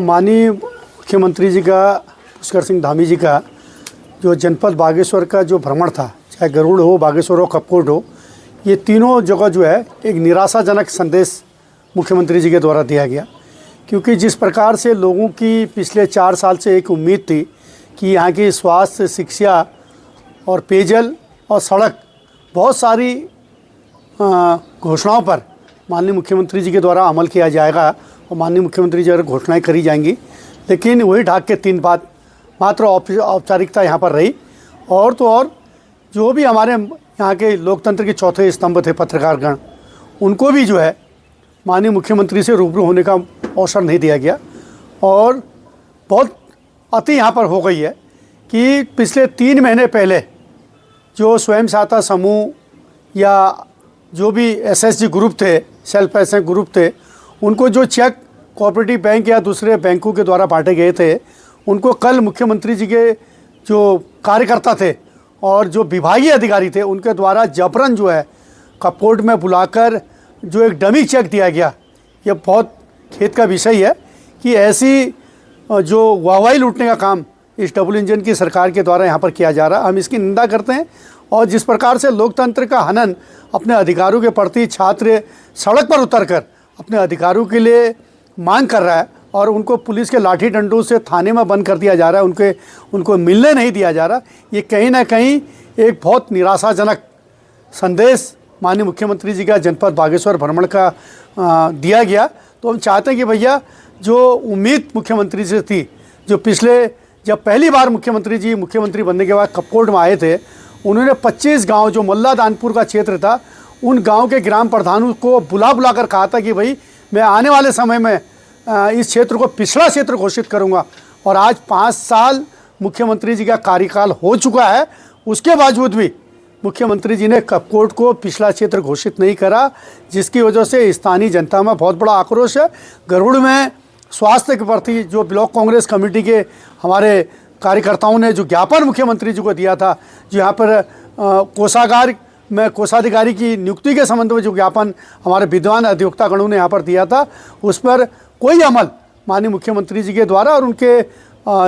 माननीय मुख्यमंत्री जी का, पुष्कर सिंह धामी जी का जो जनपद बागेश्वर का जो भ्रमण था, चाहे गरुड़ हो, बागेश्वर हो, कपकोट हो, ये तीनों जगह जो है एक निराशाजनक संदेश मुख्यमंत्री जी के द्वारा दिया गया। क्योंकि जिस प्रकार से लोगों की पिछले 4 साल से एक उम्मीद थी कि यहाँ की स्वास्थ्य, शिक्षा और पेयजल और सड़क, बहुत सारी घोषणाओं पर माननीय मुख्यमंत्री जी के द्वारा अमल किया जाएगा और माननीय मुख्यमंत्री जी द्वारा घोषणाएं करी जाएंगी, लेकिन वही ढाक के 3 बात मात्र औपचारिकता यहाँ पर रही। और तो और जो भी हमारे यहाँ के लोकतंत्र के चौथे स्तंभ थे पत्रकारगण, उनको भी जो है माननीय मुख्यमंत्री से रूबरू होने का अवसर नहीं दिया गया। और बहुत अति यहाँ पर हो गई है कि पिछले 3 महीने पहले जो स्वयं सहायता समूह या जो भी एसएचजी ग्रुप थे, सेल्फ हेल्प ग्रुप थे, उनको जो चेक कोऑपरेटिव बैंक या दूसरे बैंकों के द्वारा बांटे गए थे, उनको कल मुख्यमंत्री जी के जो कार्यकर्ता थे और जो विभागीय अधिकारी थे, उनके द्वारा जबरन जो है कपकोट में बुलाकर जो एक डमी चेक दिया गया। ये बहुत खेद का विषय है कि ऐसी जो वाहवाही लूटने का काम इस डबल इंजन की सरकार के द्वारा यहाँ पर किया जा रहा है, हम इसकी निंदा करते हैं। और जिस प्रकार से लोकतंत्र का हनन अपने अधिकारों के प्रति छात्र सड़क पर उतरकर अपने अधिकारों के लिए मांग कर रहा है और उनको पुलिस के लाठी डंडों से थाने में बंद कर दिया जा रहा है, उनको मिलने नहीं दिया जा रहा, ये कहीं ना कहीं एक बहुत निराशाजनक संदेश माननीय मुख्यमंत्री जी का जनपद बागेश्वर भ्रमण का दिया गया। तो हम चाहते हैं कि भैया जो उम्मीद मुख्यमंत्री से थी, जो पिछले जब पहली बार मुख्यमंत्री बनने के बाद कपकोट में आए थे, उन्होंने 25 गांव जो मल्ला दानपुर का क्षेत्र था, उन गांव के ग्राम प्रधानों को बुला कर कहा था कि भाई मैं आने वाले समय में इस क्षेत्र को पिछड़ा क्षेत्र घोषित करूंगा। और आज 5 साल मुख्यमंत्री जी का कार्यकाल हो चुका है, उसके बावजूद भी मुख्यमंत्री जी ने कपकोट को पिछड़ा क्षेत्र घोषित नहीं करा, जिसकी वजह से स्थानीय जनता में बहुत बड़ा आक्रोश है। गरुड़ में स्वास्थ्य के प्रति जो ब्लॉक कांग्रेस कमेटी के हमारे कार्यकर्ताओं ने जो ज्ञापन मुख्यमंत्री जी को दिया था, जो यहाँ पर कोषागार में कोषाधिकारी की नियुक्ति के संबंध में जो ज्ञापन हमारे विद्वान अधिवक्तागणों ने यहाँ पर दिया था, उस पर कोई अमल माननीय मुख्यमंत्री जी के द्वारा और उनके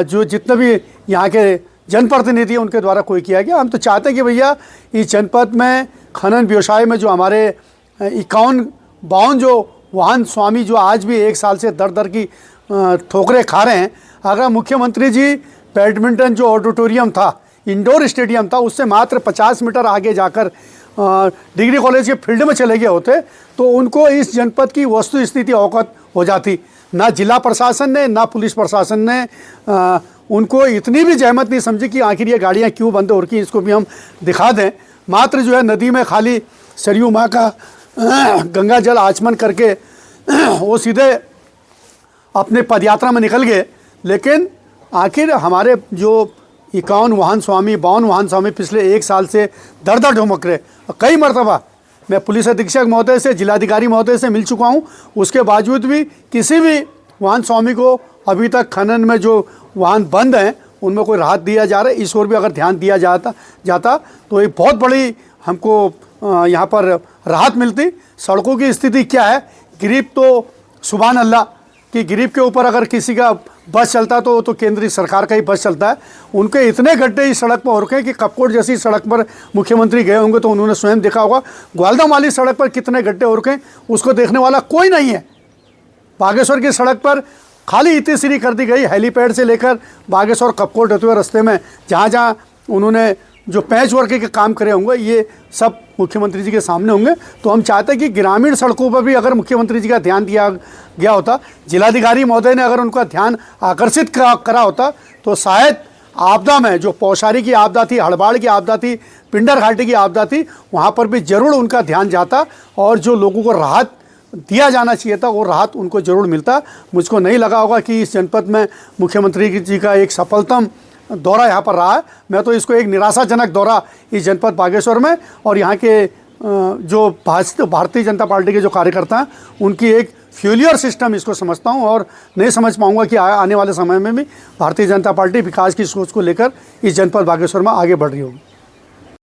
जो जितने भी यहाँ के जनप्रतिनिधि उनके द्वारा कोई किया गया। हम तो चाहते हैं कि भैया इस जनपद में खनन व्यवसाय में जो हमारे 51-52 जो वाहन स्वामी जो आज भी 1 साल से दर की ठोकरें खा रहे हैं, अगर मुख्यमंत्री जी बैडमिंटन जो ऑडिटोरियम था, इंडोर स्टेडियम था, उससे मात्र 50 मीटर आगे जाकर डिग्री कॉलेज के फील्ड में चले गए होते तो उनको इस जनपद की वस्तु स्थिति अवगत हो जाती। ना जिला प्रशासन ने, ना पुलिस प्रशासन ने उनको इतनी भी जहमत नहीं समझी कि आखिर ये गाड़ियाँ क्यों बंद हो रही, इसको भी हम दिखा दें। मात्र जो है नदी में खाली सरयू माँ का गंगा जल आचमन करके वो सीधे अपने पदयात्रा में निकल गए। लेकिन आखिर हमारे जो 51 वाहन स्वामी, 52 वाहन स्वामी पिछले 1 साल से दर ढुमक रहे, कई मरतबा मैं पुलिस अधीक्षक महोदय से, जिलाधिकारी महोदय से मिल चुका हूं, उसके बावजूद भी किसी भी वाहन स्वामी को अभी तक खनन में जो वाहन बंद हैं उनमें कोई राहत दिया जा रहा है। इस ओर भी अगर ध्यान दिया जाता तो एक बहुत बड़ी हमको यहाँ पर राहत मिलती। सड़कों की स्थिति क्या है, गिरिप तो सुभान अल्लाह कि गिरिप के ऊपर अगर किसी का बस चलता तो केंद्रीय सरकार का ही बस चलता है। उनके इतने गड्ढे इस सड़क पर हो रखे हैं कि कपकोट जैसी सड़क पर मुख्यमंत्री गए होंगे तो उन्होंने स्वयं देखा होगा। ग्वालदम वाली सड़क पर कितने गड्ढे हो रखे हैं, उसको देखने वाला कोई नहीं है। बागेश्वर की सड़क पर खाली इतनी कर दी गई, हेलीपैड से लेकर बागेश्वर कपकोट होते हुए रास्ते में जहाँ उन्होंने जो पैच वर्क के काम करे होंगे, ये सब मुख्यमंत्री जी के सामने होंगे। तो हम चाहते हैं कि ग्रामीण सड़कों पर भी अगर मुख्यमंत्री जी का ध्यान दिया गया होता, जिलाधिकारी महोदय ने अगर उनका ध्यान आकर्षित करा होता, तो शायद आपदा में जो पौशारी की आपदा थी, हड़बाड़ की आपदा थी, पिंडर घाटी की आपदा थी, वहाँ पर भी जरूर उनका ध्यान जाता और जो लोगों को राहत दिया जाना चाहिए था वो राहत उनको जरूर मिलता। मुझको नहीं लगा होगा कि इस जनपद में मुख्यमंत्री जी का एक सफलतम दौरा यहाँ पर रहा है। मैं तो इसको एक निराशाजनक दौरा इस जनपद बागेश्वर में और यहाँ के जो भारतीय जनता पार्टी के जो कार्यकर्ता हैं उनकी एक फेलियर सिस्टम इसको समझता हूँ और नहीं समझ पाऊँगा कि आने वाले समय में भी भारतीय जनता पार्टी विकास की सोच को लेकर इस जनपद बागेश्वर में आगे बढ़ रही होगी।